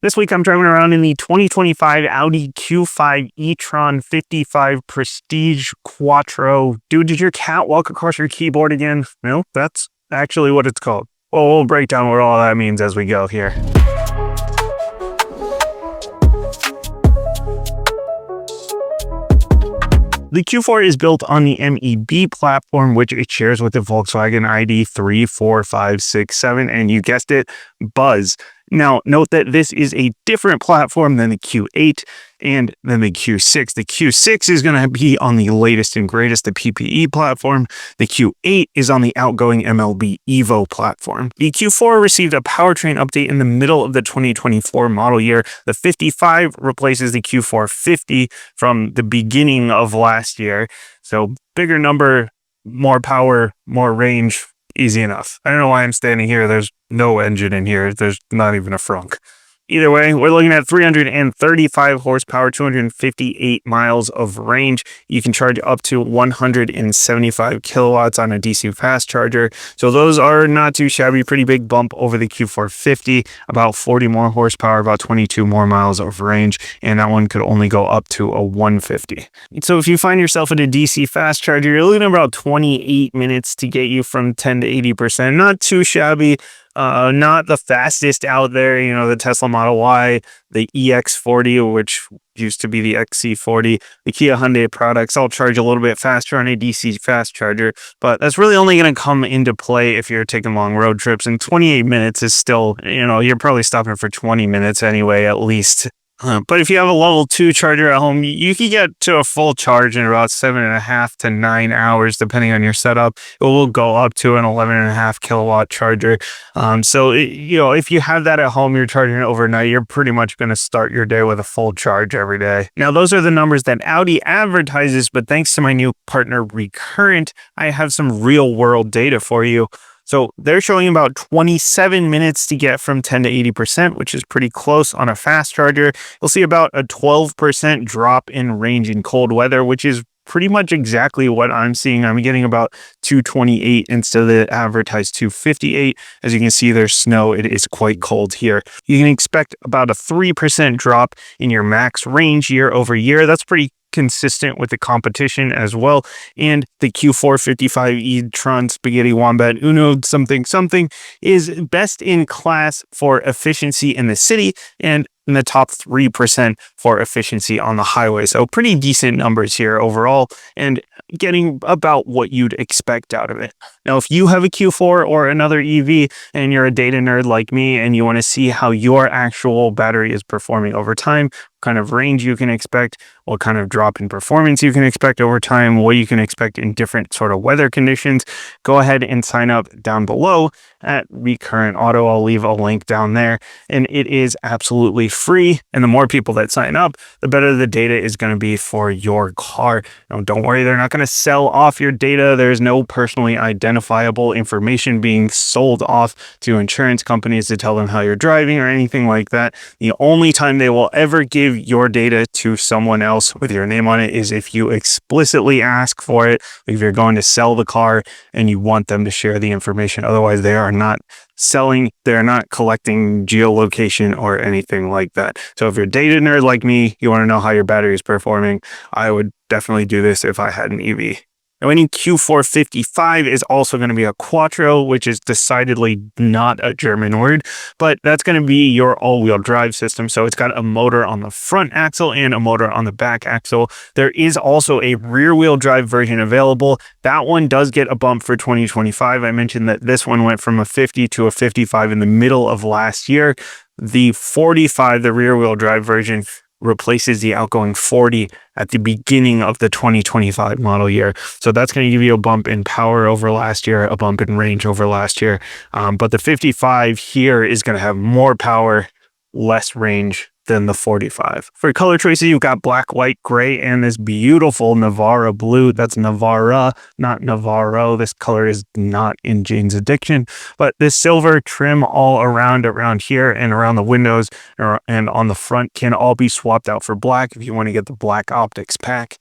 This week I'm driving around in the 2025 Audi Q5 e-tron 55 Prestige Quattro. Dude, did your cat walk across your keyboard again? No, that's actually what it's called. Well, we'll break down what all that means as we go here. The Q4 is built on the MEB platform, which it shares with the Volkswagen ID 3, 4, 5, 6, 7, and you guessed it, Buzz. Now, note that this is a different platform than the Q8 and then the Q6. The Q6 is going to be on the latest and greatest, the PPE platform. The Q8 is on the outgoing MLB Evo platform. The Q4 received a powertrain update in the middle of the 2024 model year. The 55 replaces the Q4 50 from the beginning of last year. So bigger number, more power, more range. Easy enough. I don't know why I'm standing here. There's no engine in here. There's not even a frunk. Either way, we're looking at 335 horsepower, 258 miles of range. You can charge up to 175 kilowatts on a DC fast charger. So those are not too shabby. Pretty big bump over the Q450, about 40 more horsepower, about 22 more miles of range. And that one could only go up to a 150. So if you find yourself at a DC fast charger, you're looking at about 28 minutes to get you from 10 to 80%. Not too shabby. Not the fastest out there, you know, the Tesla Model Y, the EX40, which used to be the XC40, the Kia Hyundai products all charge a little bit faster on a DC fast charger, but that's really only going to come into play if you're taking long road trips, and 28 minutes is still, you know, you're probably stopping for 20 minutes anyway, at least. But if you have a level 2 charger at home, you can get to a full charge in about 7.5 to 9 hours, depending on your setup. It will go up to an 11.5 kilowatt charger. If you have that at home, you're charging it overnight, you're pretty much going to start your day with a full charge every day. Now, those are the numbers that Audi advertises, but thanks to my new partner, Recurrent, I have some real world data for you. So they're showing about 27 minutes to get from 10 to 80%, which is pretty close on a fast charger. You'll see about a 12% drop in range in cold weather, which is pretty much exactly what I'm seeing. I'm getting about 228 instead of the advertised 258. As you can see, there's snow. It is quite cold here. You can expect about a 3% drop in your max range year over year. That's pretty consistent with the competition as well. And the Q455 e-tron Spaghetti Wombat Uno something is best in class for efficiency in the city and in the top 3% for efficiency on the highway. So pretty decent numbers here overall, and getting about what you'd expect out of it. Now, if you have a Q4 or another EV and you're a data nerd like me and you want to see how your actual battery is performing over time, what kind of range you can expect, what kind of drop in performance you can expect over time, what you can expect in different sort of weather conditions, go ahead and sign up down below at Recurrent Auto. I'll leave a link down there, and it is absolutely free. And the more people that sign up, the better the data is going to be for your car. Now, don't worry, they're not going to sell off your data. There's no personally identifiable information being sold off to insurance companies to tell them how you're driving or anything like that. The only time they will ever give your data to someone else with your name on it is if you explicitly ask for it, if you're going to sell the car and you want them to share the information. Otherwise, they are not selling, they're not collecting geolocation or anything like that. So if you're a data nerd like me, you want to know how your battery is performing, I would definitely do this if I had an EV. Now, any Q455 is also going to be a quattro, which is decidedly not a German word, but that's going to be your all-wheel drive system. So it's got a motor on the front axle and a motor on the back axle. There is also a rear-wheel drive version available. That one does get a bump for 2025. I mentioned that this one went from a 50 to a 55 in the middle of last year. The 45, the rear-wheel drive version, replaces the outgoing 40 at the beginning of the 2025 model year. So that's going to give you a bump in power over last year, a bump in range over last year. But the 55 here is going to have more power, less range than the 45. For color choices, you've got black, white, gray, and this beautiful Navara blue. That's Navara, not Navarro. This color is not in Jane's Addiction, but this silver trim all around here and around the windows and on the front can all be swapped out for black if you want to get the black optics pack.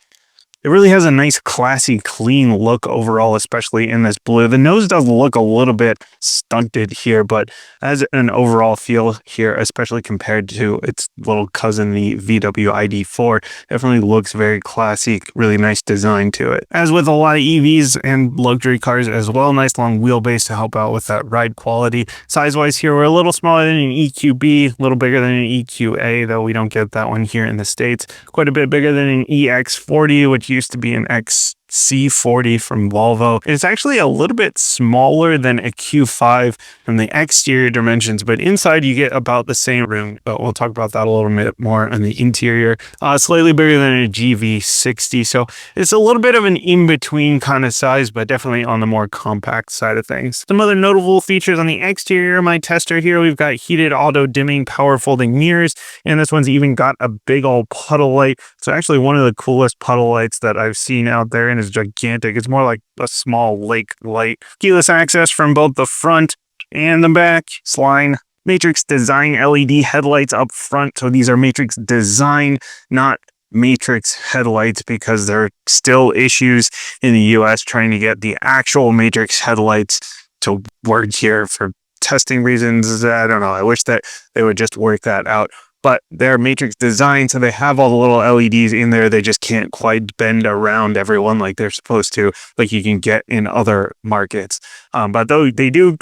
It really has a nice, classy, clean look overall, especially in this blue. The nose does look a little bit stunted here, but as an overall feel here, especially compared to its little cousin, the VW ID4, definitely looks very classy, really nice design to it. As with a lot of EVs and luxury cars as well, nice long wheelbase to help out with that ride quality. Size-wise here, we're a little smaller than an EQB, a little bigger than an EQA, though we don't get that one here in the States. Quite a bit bigger than an EX40, which used to be an XC40 from Volvo. It's actually a little bit smaller than a Q5 from the exterior dimensions, but inside you get about the same room. But we'll talk about that a little bit more on the interior. Slightly bigger than a GV60, so it's a little bit of an in-between kind of size, but definitely on the more compact side of things. Some other notable features on the exterior, my tester here, we've got heated auto-dimming power folding mirrors, and this one's even got a big old puddle light. So actually one of the coolest puddle lights that I've seen out there, and is gigantic. It's more like a small lake light. Keyless access from both the front and the back. Sline Matrix Design LED headlights up front. So these are Matrix Design, not Matrix headlights, because there are still issues in the US trying to get the actual Matrix headlights to work here for testing reasons. I don't know. I wish that they would just work that out. But they're Matrix Design, so they have all the little LEDs in there. They just can't quite bend around everyone like they're supposed to, like you can get in other markets. But though they do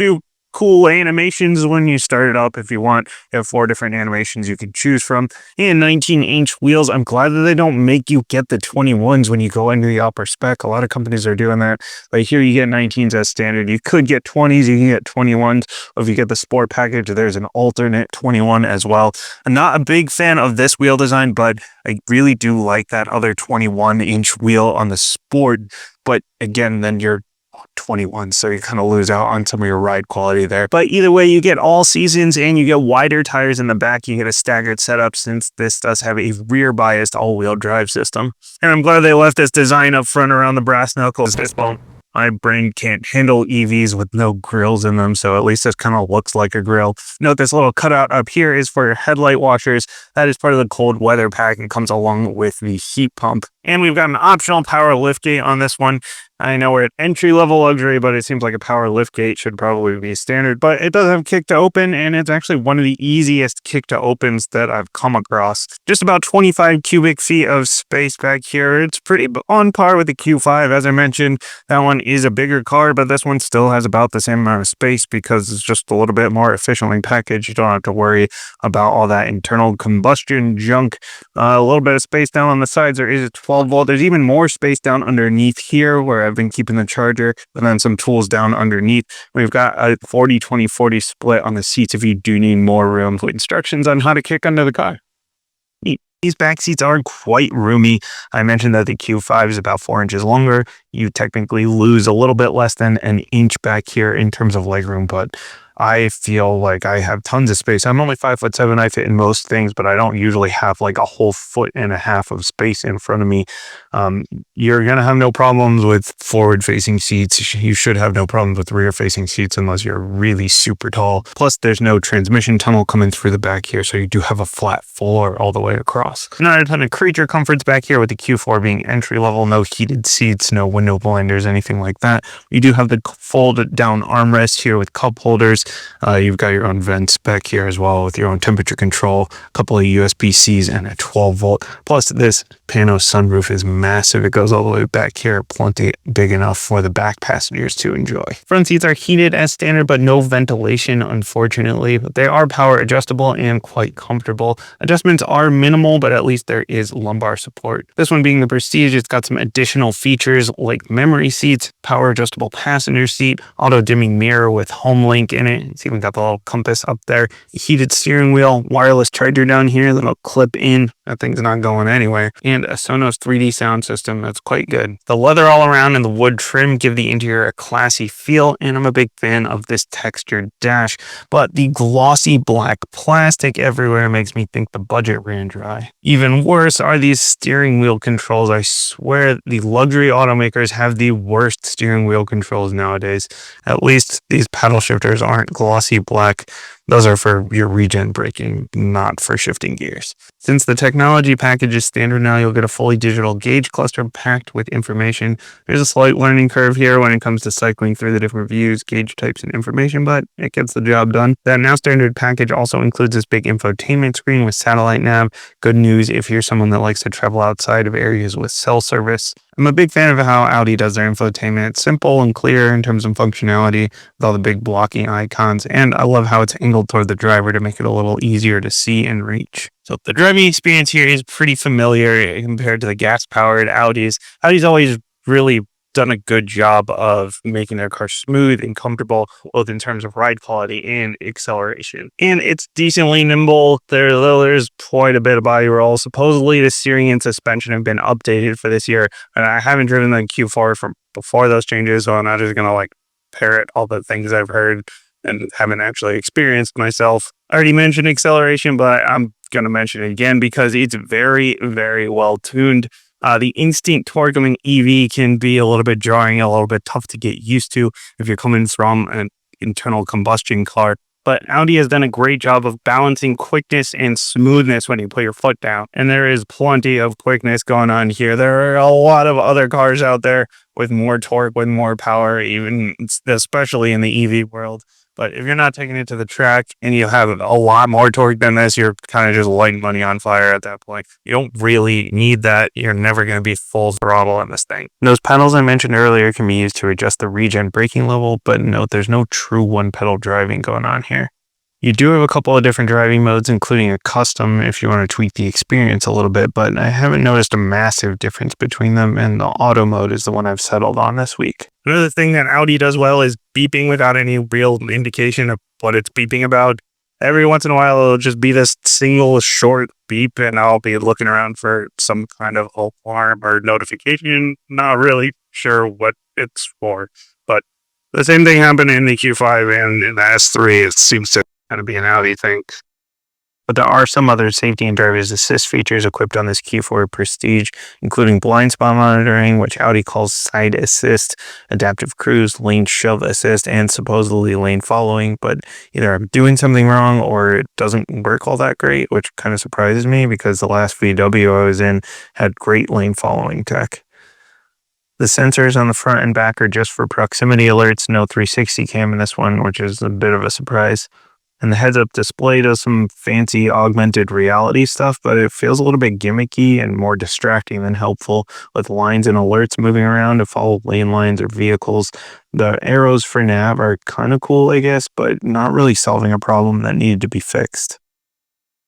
cool animations when you start it up if you want. You have 4 different animations you can choose from. And 19-inch wheels. I'm glad that they don't make you get the 21s when you go into the upper spec. A lot of companies are doing that. But here you get 19s as standard. You could get 20s, you can get 21s. Or if you get the sport package, there's an alternate 21 as well. I'm not a big fan of this wheel design, but I really do like that other 21-inch wheel on the sport. But again, then you're 21, so you kind of lose out on some of your ride quality there. But either way, you get all seasons and you get wider tires in the back. You get a staggered setup since this does have a rear biased all-wheel drive system. And I'm glad they left this design up front around the brass knuckles. My brain can't handle EVs with no grills in them, so at least this kind of looks like a grill. Note this little cutout up here is for your headlight washers. That is part of the cold weather pack and comes along with the heat pump. And we've got an optional power liftgate on this one. I know we're at entry-level luxury, but it seems like a power liftgate should probably be standard. But it does have kick to open, and it's actually one of the easiest kick to opens that I've come across. Just about 25 cubic feet of space back here. It's pretty on par with the Q5. As I mentioned, that one is a bigger car, but this one still has about the same amount of space because it's just a little bit more efficiently packaged. You don't have to worry about all that internal combustion junk. A little bit of space down on the sides. There is a 12 volt. There's even more space down underneath here where I've been keeping the charger, and then some tools down underneath. We've got a 40-20-40 split on the seats if you do need more room. Instructions on how to kick under the car. These back seats are quite roomy. I mentioned that the Q5 is about 4 inches longer. You technically lose a little bit less than an inch back here in terms of legroom, but I feel like I have tons of space. I'm only 5'7". I fit in most things, but I don't usually have like a whole 1.5 feet of space in front of me. You're going to have no problems with forward-facing seats. You should have no problems with rear-facing seats unless you're really super tall. Plus, there's no transmission tunnel coming through the back here, so you do have a flat floor all the way across. Not a ton of creature comforts back here with the Q4 being entry-level. No heated seats, no window blinders, anything like that. You do have the fold-down armrest here with cup holders. You've got your own vents back here as well with your own temperature control, a couple of USB-Cs, and a 12 volt. Plus, this Pano sunroof is massive. It goes all the way back here, plenty big enough for the back passengers to enjoy. Front seats are heated as standard, but no ventilation, unfortunately. But they are power adjustable and quite comfortable. Adjustments are minimal, but at least there is lumbar support. This one being the Prestige, it's got some additional features like memory seats, power adjustable passenger seat, auto dimming mirror with home link in it. It's even got the little compass up there, heated steering wheel, wireless charger down here that'll clip in. That thing's not going anywhere. And a Sonos 3D sound system that's quite good. The leather all around and the wood trim give the interior a classy feel, and I'm a big fan of this textured dash. But the glossy black plastic everywhere makes me think the budget ran dry. Even worse are these steering wheel controls. I swear the luxury automakers have the worst steering wheel controls nowadays. At least these paddle shifters aren't glossy black. Those are for your regen braking, not for shifting gears. Since the technology package is standard now, you'll get a fully digital gauge cluster packed with information. There's a slight learning curve here when it comes to cycling through the different views, gauge types, and information, but it gets the job done. That now standard package also includes this big infotainment screen with satellite nav. Good news if you're someone that likes to travel outside of areas with cell service. I'm a big fan of how Audi does their infotainment. It's simple and clear in terms of functionality with all the big blocking icons, and I love how it's angled toward the driver to make it a little easier to see and reach. So the driving experience here is pretty familiar compared to the gas-powered Audis. Audi's always really done a good job of making their car smooth and comfortable, both in terms of ride quality and acceleration. And it's decently nimble. There's quite a bit of body roll. Supposedly the steering and suspension have been updated for this year, and I haven't driven the Q4 from before those changes, so I'm not just gonna parrot all the things I've heard and haven't actually experienced myself. I already mentioned acceleration, but I'm going to mention it again because it's very, very well tuned. The instinct torque of an EV can be a little bit jarring, a little bit tough to get used to if you're coming from an internal combustion car. But Audi has done a great job of balancing quickness and smoothness when you put your foot down. And there is plenty of quickness going on here. There are a lot of other cars out there with more torque, with more power, even especially in the EV world. But if you're not taking it to the track and you have a lot more torque than this, you're kind of just lighting money on fire at that point. You don't really need that. You're never going to be full throttle on this thing. Those pedals I mentioned earlier can be used to adjust the regen braking level, but note there's no true one-pedal driving going on here. You do have a couple of different driving modes, including a custom if you want to tweak the experience a little bit, but I haven't noticed a massive difference between them, and the auto mode is the one I've settled on this week. Another thing that Audi does well is beeping without any real indication of what it's beeping about. Every once in a while, it'll just be this single short beep, and I'll be looking around for some kind of alarm or notification. Not really sure what it's for, but the same thing happened in the Q5 and in the S3. It seems to kind of be an Audi thing. But there are some other safety and driver's assist features equipped on this Q4 Prestige, including blind spot monitoring, which Audi calls side assist, adaptive cruise, lane shove assist, and supposedly lane following. But either I'm doing something wrong or it doesn't work all that great, which kind of surprises me because the last VW I was in had great lane following tech. The sensors on the front and back are just for proximity alerts, no 360 cam in this one, which is a bit of a surprise. And the heads-up display does some fancy augmented reality stuff, but it feels a little bit gimmicky and more distracting than helpful, with lines and alerts moving around to follow lane lines or vehicles. The arrows for nav are kind of cool, I guess, but not really solving a problem that needed to be fixed.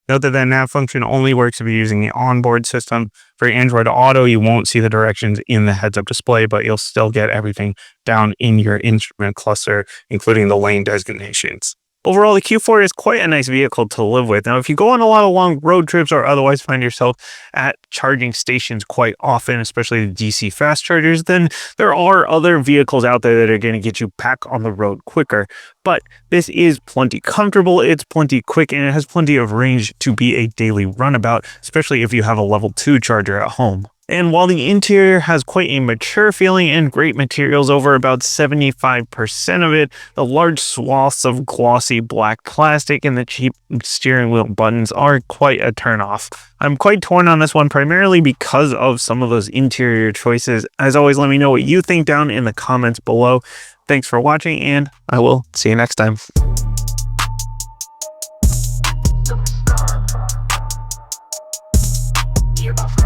Note that nav function only works if you're using the onboard system. For Android Auto, you won't see the directions in the heads-up display, but you'll still get everything down in your instrument cluster, including the lane designations. Overall, the Q4 is quite a nice vehicle to live with. Now, if you go on a lot of long road trips or otherwise find yourself at charging stations quite often, especially the DC fast chargers, then there are other vehicles out there that are going to get you back on the road quicker. But this is plenty comfortable, it's plenty quick, and it has plenty of range to be a daily runabout, especially if you have a level 2 charger at home. And while the interior has quite a mature feeling and great materials, over about 75% of it, the large swaths of glossy black plastic and the cheap steering wheel buttons are quite a turnoff. I'm quite torn on this one, primarily because of some of those interior choices. As always, let me know what you think down in the comments below. Thanks for watching, and I will see you next time.